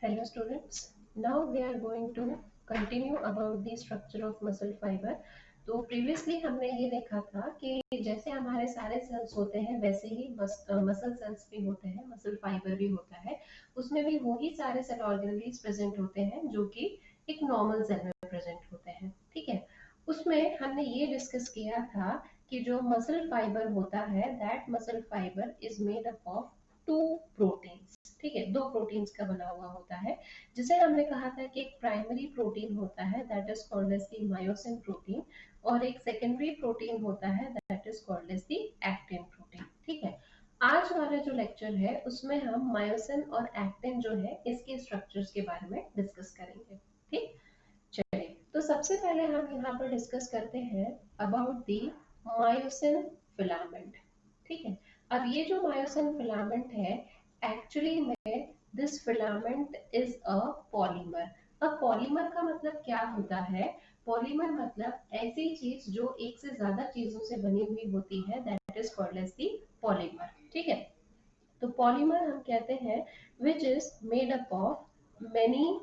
Hello students, now we are going to continue about the structure of muscle fiber. तो previously हमने ये देखा था कि जैसे हमारे सारे सेल्स होते हैं वैसे ही मसल सेल्स भी होते हैं, मसल फाइबर भी होता है, उसमें भी वही सारे सेल ऑर्गेनेल्स प्रेजेंट होते हैं जो कि एक नॉर्मल सेल में प्रेजेंट होते हैं। ठीक है, उसमें हमने ये डिस्कस किया था कि जो मसल फाइबर होता है that muscle fibre is made up of two proteins. ठीक है, दो प्रोटीन्स का बना हुआ होता है, जिसे हमने कहा था कि एक प्राइमरी प्रोटीन होता है that is called as the myosin protein और एक सेकेंडरी प्रोटीन होता है that is called as the actin protein. ठीक है, आज वाला जो लेक्चर है उसमें हम मायोसिन और एक्टिन जो है इसके स्ट्रक्चर्स के बारे में डिस्कस करेंगे। ठीक, चलिए तो सबसे पहले हम यहाँ पर डिस्कस करते हैं अबाउट द मायोसिन फिलामेंट। ठीक है, अब ये जो मायोसिन फिलामेंट है एक्चुअली में this filament is a polymer. अब पॉलीमर का मतलब क्या होता है? पॉलीमर मतलब ऐसी चीज जो एक से ज्यादा चीजों से बनी हुई होती है that is called as the polymer. ठीक है, तो पॉलीमर हम कहते हैं which is made up of many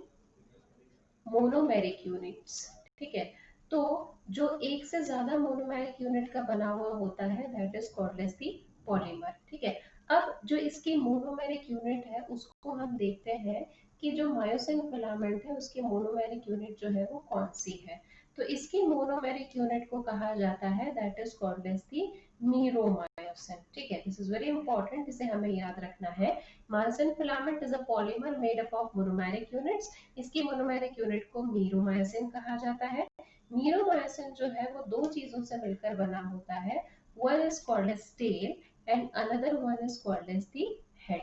monomeric units. ठीक है, तो जो एक से ज्यादा मोनोमेरिक यूनिट का बना हुआ होता है that is called as the polymer. ठीक है, अब जो इसकी मोनोमेरिक यूनिट है उसको हम देखते हैं कि जो मायोसिन फिलामेंट है उसकी मोनोमेरिक यूनिट जो है वो कौन सी है। तो इसकी मोनोमेरिक यूनिट को कहा जाता है that is called as the meromyosin. ठीक है, दिस इज वेरी इंपॉर्टेंट, इसे हमें याद रखना है। Myosin filament is a polymer made up of monomeric units. इसकी मोनोमेरिक यूनिट को मीरोमायोसिन कहा जाता है। मीरोमायोसिन जो है वो दो चीजों से मिलकर बना होता है, one is called as tail and another one is called as the head.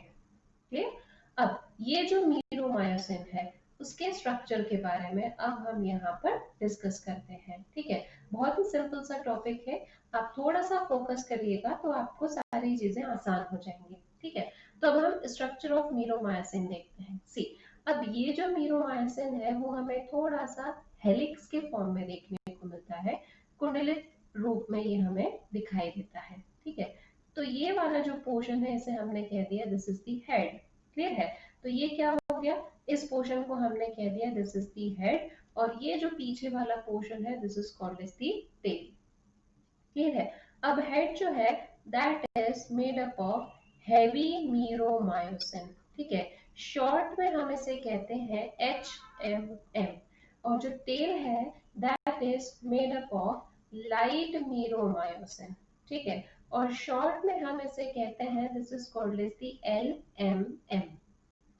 Clear? अब ये जो मीरोमायोसिन है उसके स्ट्रक्चर के बारे में अब हम यहाँ पर डिस्कस करते हैं। ठीक है, बहुत ही सिंपल सा टॉपिक है, आप थोड़ा सा फोकस करिएगा तो आपको सारी चीजें आसान हो जाएंगी। ठीक है, तो अब हम स्ट्रक्चर ऑफ मीरोमायोसिन देखते हैं। सी, अब ये जो मीरोमायोसिन है वो हमें थोड़ा सा हेलिक्स के फॉर्म में देखने को मिलता है, कुंडलित रूप में ये हमें दिखाई देता है। ठीक है, तो ये वाला जो पोर्शन है इसे हमने कह दिया this is the head. Clear है? तो ये क्या हो गया, इस पोर्शन को हमने कह दिया दिस इज द हेड और ये जो पीछे वाला पोर्शन है this is called as the tail. Clear है? अब हेड जो है that is made up of heavy meromyosin. ठीक है, शॉर्ट में हम इसे कहते हैं HMM और जो टेल है that is made up of light meromyosin. ठीक है, और शॉर्ट में हम इसे कहते हैं this is called as the LMM।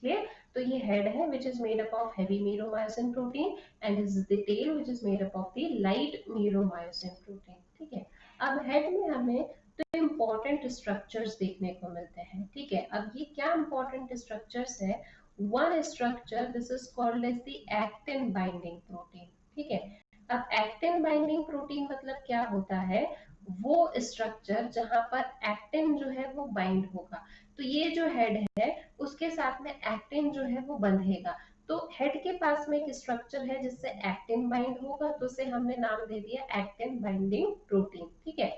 Clear? तो ये हेड है which is made up of heavy meromyosin protein and this is the tail which is made up of the light meromyosin protein। ठीक है, अब हेड में हमें तो important structures देखने को मिलते हैं। ठीक है, अब ये क्या इम्पोर्टेंट स्ट्रक्चर्स है? One structure this is called as the actin binding protein. ठीक है, अब एक्टिन बाइंडिंग प्रोटीन मतलब क्या होता है? वो स्ट्रक्चर जहां पर एक्टिन जो है वो बाइंड होगा। तो ये जो हेड है उसके साथ में एक्टिन जो है वो बंधेगा। तो हेड के पास में एक स्ट्रक्चर है जिससे एक्टिन बाइंड होगा, तो उसे हमने नाम दे दिया एक्टिन बाइंडिंग प्रोटीन। ठीक है,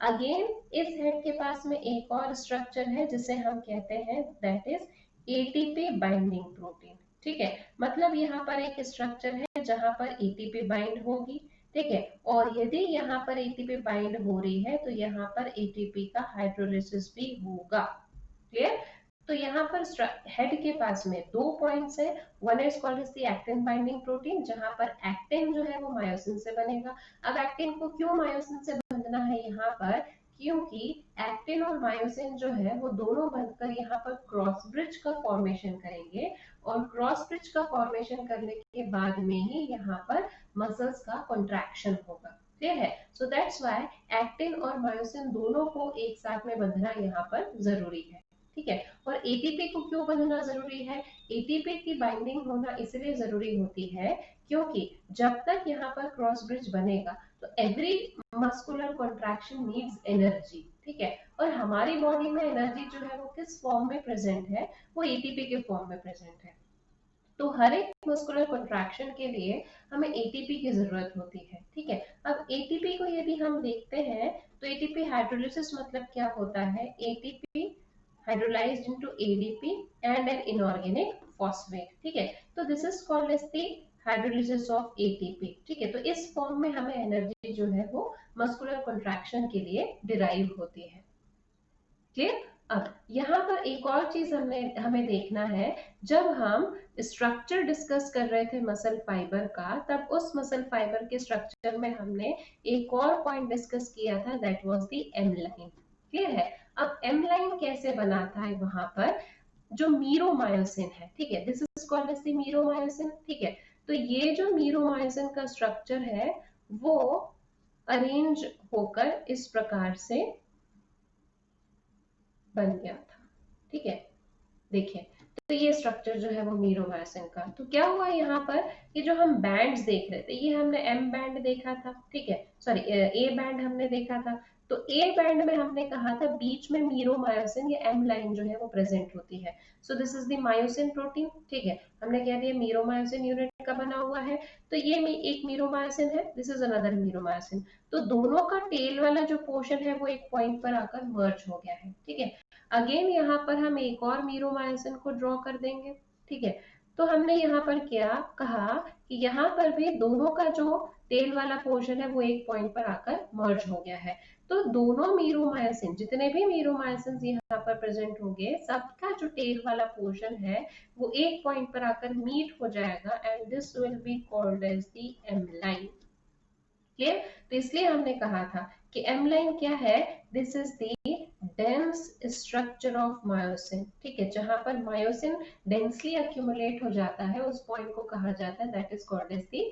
अगेन इस हेड के पास में एक और स्ट्रक्चर है जिसे हम कहते हैं that is ATP binding protein. ठीक है, मतलब यहाँ पर एक स्ट्रक्चर है जहां पर एटीपी बाइंड होगी। ठीक है, और यदि यहाँ पर एटीपी बाइंड हो रही है तो यहाँ पर एटीपी का हाइड्रोलिसिस भी होगा। क्लियर? तो यहाँ पर हेड के पास में दो पॉइंट्स है, one is called as the actin binding protein जहां पर एक्टिन जो है वो मायोसिन से बनेगा। अब एक्टिन को क्यों मायोसिन से बंधना है यहाँ पर? क्योंकि एक्टिन और मायोसिन जो है वो दोनों बनकर यहाँ पर क्रॉस ब्रिज का फॉर्मेशन करेंगे और क्रॉस ब्रिज का फॉर्मेशन करने के बाद में ही यहाँ पर मसल्स का कॉन्ट्रैक्शन होगा। क्लियर है? सो दैट्स व्हाई एक्टिन और मायोसिन दोनों को एक साथ में बंधना यहाँ पर जरूरी है। ठीक है, और एटीपी को क्यों बंधना जरूरी है? एटीपी की बाइंडिंग होना इसलिए जरूरी होती है क्योंकि जब तक यहाँ पर क्रॉस ब्रिज बनेगा तो every muscular contraction needs energy. ठीक है, और हमारी बॉडी में एनर्जी जो है वो किस फॉर्म में प्रेजेंट है? वो एटीपी के फॉर्म में प्रेजेंट है। तो हर एक मस्कुलर कॉन्ट्रैक्शन के लिए हमें एटीपी की जरूरत होती है। ठीक है, अब एटीपी को यदि हम देखते हैं तो एटीपी हाइड्रोलिसिस मतलब क्या होता है? ATP hydrolyzed into ADP and an inorganic phosphate, ठीक है। तो this is called as the hydrolysis of ATP, ठीक है। तो इस फॉर्म में हमें एनर्जी जो है वो मस्कुलर कॉन्ट्रैक्शन के लिए डिराइव होती है। क्लियर। अब यहाँ पर एक और चीज हमें देखना है। जब हम स्ट्रक्चर डिस्कस कर रहे थे मसल फाइबर का, तब उस मसल फाइबर के स्ट्रक्चर में हमने एक और पॉइंट डिस्कस किया था, that was the M line. Clear है। अब एम लाइन कैसे बनाता है, वहां पर जो मीरोमायोसिन है, ठीक है, this is called as the meromyosin, ठीक है। तो ये जो मीरोमायोसिन का स्ट्रक्चर है वो अरेंज होकर इस प्रकार से बन गया था, ठीक है। देखिए, तो ये स्ट्रक्चर जो है वो मीरोमायोसिन का। तो क्या हुआ यहाँ पर, ये जो हम बैंड्स देख रहे थे, ये हमने एम बैंड देखा था, ठीक है, सॉरी ए बैंड हमने देखा था। तो ए बैंड में हमने कहा था बीच में मीरोमायोसिन या एम लाइन जो है वो प्रेजेंट होती है। So this is the myosin protein, ठीक है। हमने कह दिया मीरोमायोसिन यूनिट का बना हुआ है। तो ये एक मीरोमायोसिन है, दिस इज अनदर मीरोमायोसिन। तो दोनों का टेल वाला जो पोर्शन है वो एक पॉइंट पर आकर मर्ज हो गया है, ठीक है। अगेन यहाँ पर हम एक और मीरोमायोसिन को ड्रॉ कर देंगे, ठीक है। तो हमने यहाँ पर क्या कहा कि यहाँ पर भी दोनों का जो टेल वाला पोर्शन है वो एक पॉइंट पर आकर मर्ज हो गया है। तो दोनों मीरोमायोसिन, जितने भी मीरोमायोसिन यहाँ पर प्रेजेंट होंगे, सबका जो टेल वाला पोर्शन है वो एक पॉइंट पर आकर मीट हो जाएगा, and this will be called as the M line. Clear. तो इसलिए हमने कहा था कि एम लाइन क्या है, this is the dense structure of myosin, ठीक है। जहां पर मायोसिन डेंसली अक्यूमुलेट हो जाता है, उस पॉइंट को कहा जाता है, that is called as the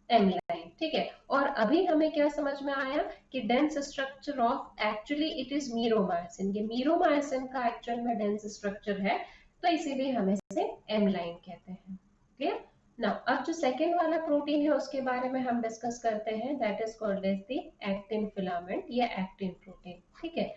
M line, ठीक है। और अभी हमें क्या समझ में आया कि dense structure of actually it is meromyosin, ये मीरोमायोसिन का एक्चुअल में डेंस स्ट्रक्चर है, तो इसीलिए हम इसे एम लाइन कहते हैं। क्लियर। नाउ अब जो सेकेंड वाला प्रोटीन है उसके बारे में हम डिस्कस करते हैं, that is called as the actin filament या एक्टिन प्रोटीन, ठीक है।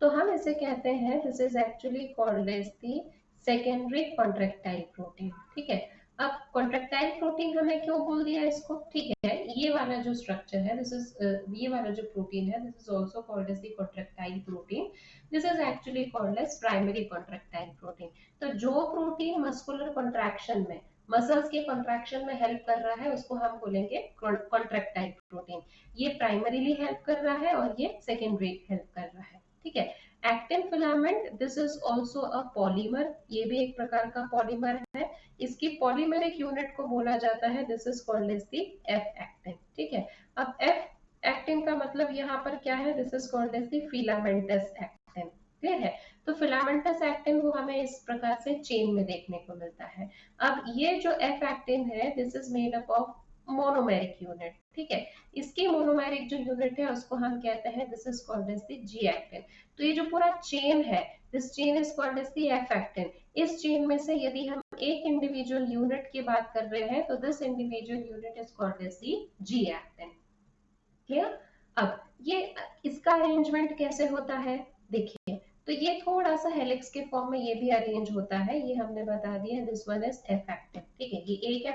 तो हम इसे कहते हैं, this is actually called as the secondary contractile protein, ठीक है। अब कॉन्ट्रेक्टाइल प्रोटीन हमने क्यों बोल दिया इसको, ठीक है। ये वाला जो स्ट्रक्चर है, दिस इज ये वाला जो प्रोटीन है, this is also called as the contractile protein. This is actually called as primary contractile protein. तो जो प्रोटीन मस्कुलर कॉन्ट्रैक्शन में, मसल्स के कॉन्ट्रैक्शन में हेल्प कर रहा है, उसको हम बोलेंगे कॉन्ट्रेक्टाइल प्रोटीन। ये प्राइमरीली हेल्प कर रहा है और ये सेकेंडरी हेल्प कर रहा है, ठीक है। Actin filament, this is also a polymer, ये भी एक प्रकार का पॉलीमर है। इसकी पॉलीमरिक यूनिट को बोला जाता है, this is called as the F actin, ठीक है। अब एफ एक्टिन का मतलब यहाँ पर क्या है, this is called as the filamentous actin, clear है। तो फिलामेंटस एक्टिन वो हमें इस प्रकार से चेन में देखने को मिलता है। अब ये जो एफ एक्टिन है, this is made up of monomeric unit, ठीक है। इसकी मोनोमेरिक जो यूनिट है उसको हम कहते हैं, this is called as the G actin. तो ये जो पूरा चेन है, this chain is called as the F actin. इस चेन में से यदि हम एक इंडिविजुअल यूनिट की बात कर रहे हैं, तो this individual unit is called as the G actin. Clear. अब ये इसका अरेंजमेंट कैसे होता है, देखिए। तो ये थोड़ा सा हेलिक्स के फॉर्म में ये भी अरेंज होता है, ये हमने बता दिया, this one is F actin, ठीक है। ये एक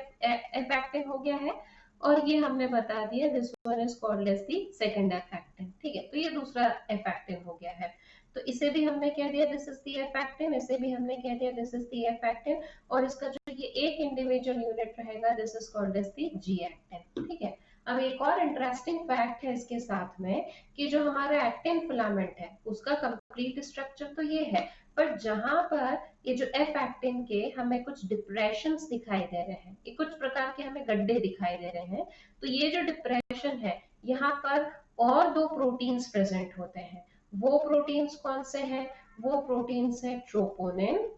एफ एक्टिन हो गया है, और ये हमने बता दिया, this one is called as the second F actin, ठीक है। तो ये दूसरा एफ एक्टिन हो गया है। तो इसे भी हमने कह दिया this is the F actin, इसे भी हमने कह दिया this is the F actin, और इसका जो ये एक इंडिविजुअल यूनिट रहेगा, this is called as the G actin, ठीक है। अब एक और इंटरेस्टिंग फैक्ट है इसके साथ में, कि जो हमारा एक्टिन फिलामेंट है उसका कंप्लीट स्ट्रक्चर तो ये है, पर जहां पर ये जो एफ एक्टिन के हमें कुछ डिप्रेशंस दिखाई दे रहे हैं, ये कुछ प्रकार के हमें गड्ढे दिखाई दे रहे हैं, तो ये जो डिप्रेशन है यहाँ पर और दो प्रोटीन्स प्रेजेंट होते हैं। वो प्रोटीन्स कौन से हैं, वो प्रोटीन्स है ट्रोपोनिन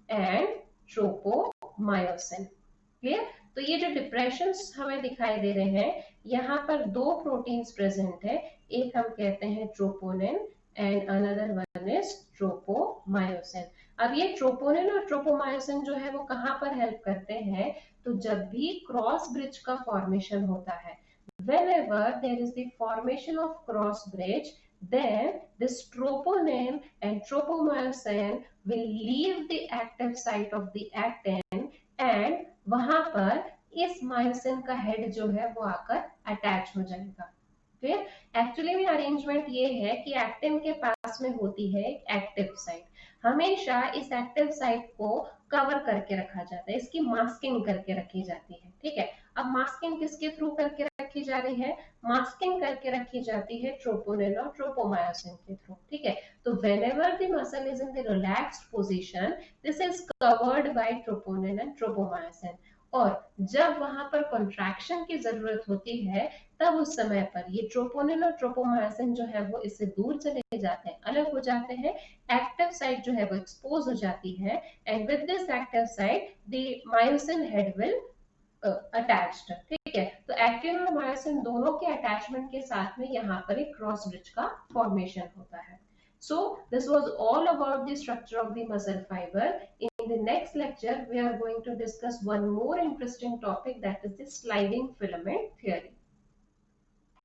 एंड ट्रोपोमायोसिन। क्लियर। तो ये जो डिप्रेशंस हमें दिखाई दे रहे हैं, यहाँ पर दो प्रोटीन्स प्रेजेंट है, एक हम कहते हैं troponin and another one is tropomyosin. अब ये ट्रोपोनिन और ट्रोपोमायोसिन जो है वो कहाँ पर हेल्प करते हैं, तो जब भी क्रॉस ब्रिज का फॉर्मेशन होता है, whenever there is the formation of cross bridge, then this troponin and tropomyosin will leave the active site of the actin, and वहां पर इस मायोसिन का हेड जो है वो आकर अटैच हो जाएगा। फिर एक्चुअली में अरेंजमेंट ये है कि एक्टिन के पास में होती है एक एक्टिव साइट। हमेशा इस एक्टिव साइट को कवर करके रखा जाता है, इसकी मास्किंग करके रखी जाती है। ठीक है, अब मास्किंग किसके थ्रू करके रखी जा रही है? मास्किंग करके रखी जाती है ट्रोपोनिन और ट्रोपोमायोसिन के थ्रू। ठीक है, तो whenever the muscle is in the relaxed position, this is covered by troponin and tropomyosin. और जब वहां पर कॉन्ट्रैक्शन की जरूरत होती है, तब उस समय पर ये ट्रोपोनिन और ट्रोपोमायोसिन जो है वो इससे दूर चले जाते हैं, अलग हो जाते हैं। एक्टिव साइट जो है वो एक्सपोज हो जाती है, and with this active site the myosin head will attached. ठीक है, तो एक्टिन और मायोसिन दोनों के अटैचमेंट के साथ में यहाँ पर एक क्रॉस ब्रिज का फॉर्मेशन होता है। So this was all about the structure of the muscle fiber. In the next lecture, we are going to discuss one more interesting topic, that is the sliding filament theory.